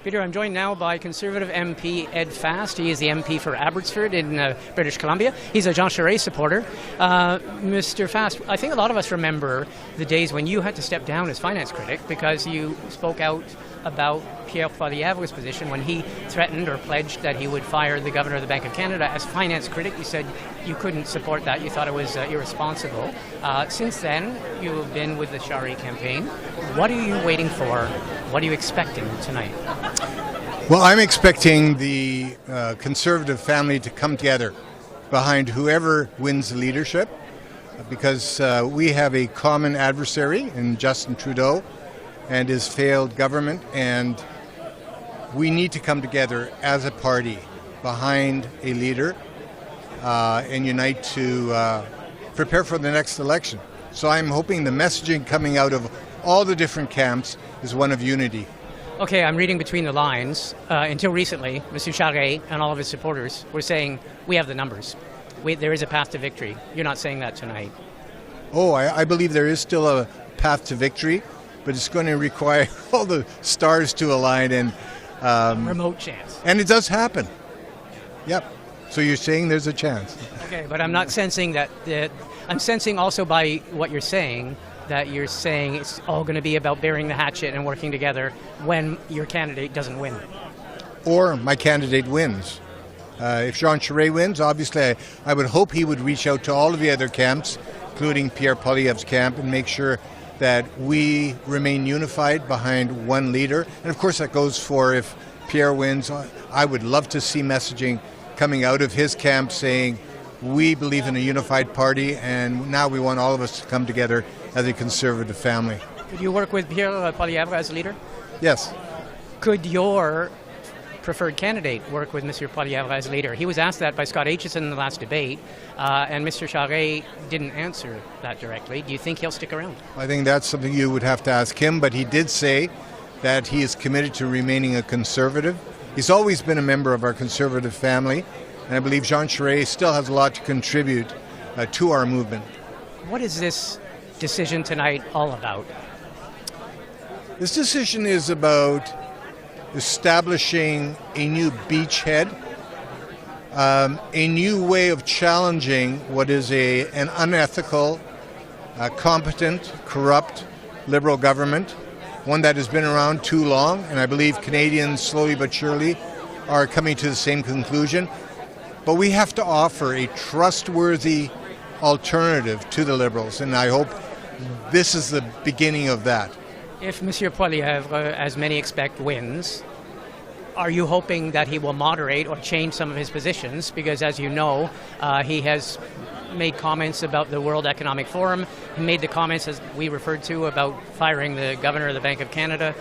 Peter, I'm joined now by Conservative MP Ed Fast. He is the MP for Abbotsford in British Columbia. He's a Jean Charest supporter. Mr. Fast, I think a lot of us remember the days when you had to step down as finance critic because you spoke out about Pierre Poilievre's position when he threatened or pledged that he would fire the Governor of the Bank of Canada. As finance critic, you said you couldn't support that. You thought it was irresponsible. Since then, you have been with the Charest campaign. What are you waiting for? What are you expecting tonight? Well, I'm expecting the Conservative family to come together behind whoever wins the leadership because we have a common adversary in Justin Trudeau and his failed government, and we need to come together as a party behind a leader and unite to prepare for the next election. So I'm hoping the messaging coming out of all the different camps is one of unity. Okay, I'm reading between the lines. Until recently, Mr. Charest and all of his supporters were saying, we have the numbers. There is a path to victory. You're not saying that tonight. Oh, I believe there is still a path to victory, but it's going to require all the stars to align and remote chance. And it does happen. Yep. So you're saying there's a chance. Okay, but I'm not sensing that. I'm sensing also by what you're saying that you're saying it's all going to be about burying the hatchet and working together when your candidate doesn't win. Or my candidate wins. If Jean Charest wins, obviously I would hope he would reach out to all of the other camps, including Pierre Poilievre's camp, and make sure that we remain unified behind one leader. And of course that goes for if Pierre wins. I would love to see messaging coming out of his camp saying we believe in a unified party and now we want all of us to come together as a Conservative family. Could you work with Pierre Poilievre as a leader? Yes. Could your preferred candidate work with Mr. Poilievre as a leader? He was asked that by Scott Aitchison in the last debate, and Mr. Charest didn't answer that directly. Do you think he'll stick around? I think that's something you would have to ask him, but he did say that he is committed to remaining a Conservative. He's always been a member of our Conservative family, and I believe Jean Charest still has a lot to contribute to our movement. What is this decision tonight all about? This decision is about establishing a new beachhead, a new way of challenging what is an unethical, competent, corrupt Liberal government, one that has been around too long, and I believe Canadians slowly but surely are coming to the same conclusion. But we have to offer a trustworthy alternative to the Liberals, and I hope this is the beginning of that. If Monsieur Poilievre, as many expect, wins, are you hoping that he will moderate or change some of his positions? Because as you know, he has made comments about the World Economic Forum. He made the comments, as we referred to, about firing the Governor of the Bank of Canada.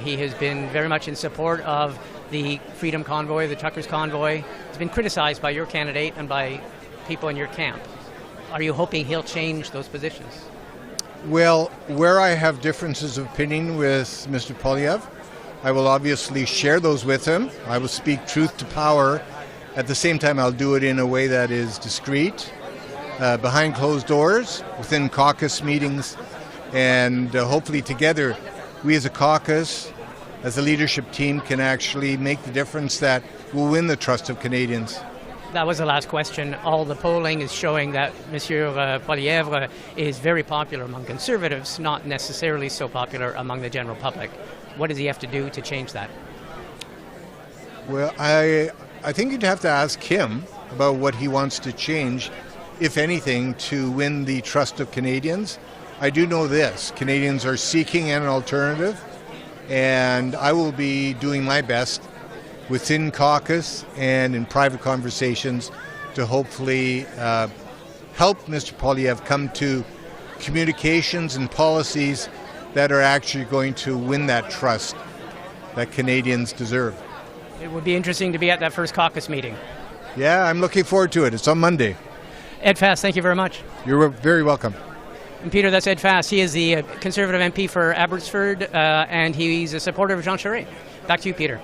He has been very much in support of the Freedom Convoy, the Truckers' Convoy. He's been criticized by your candidate and by people in your camp. Are you hoping he'll change those positions? Well, where I have differences of opinion with Mr. Poilievre, I will obviously share those with him. I will speak truth to power. At the same time, I'll do it in a way that is discreet, behind closed doors, within caucus meetings, and hopefully together, we as a caucus, as a leadership team, can actually make the difference that will win the trust of Canadians. That was the last question. All the polling is showing that Monsieur Poilievre is very popular among Conservatives, not necessarily so popular among the general public. What does he have to do to change that? Well, I think you'd have to ask him about what he wants to change, if anything, to win the trust of Canadians. I do know this. Canadians are seeking an alternative, and I will be doing my best within caucus and in private conversations to hopefully help Mr. Poilievre come to communications and policies that are actually going to win that trust that Canadians deserve. It would be interesting to be at that first caucus meeting. Yeah, I'm looking forward to it. It's on Monday. Ed Fast, thank you very much. You're very welcome. And Peter, that's Ed Fast. He is the Conservative MP for Abbotsford, and he's a supporter of Jean Charest. Back to you, Peter.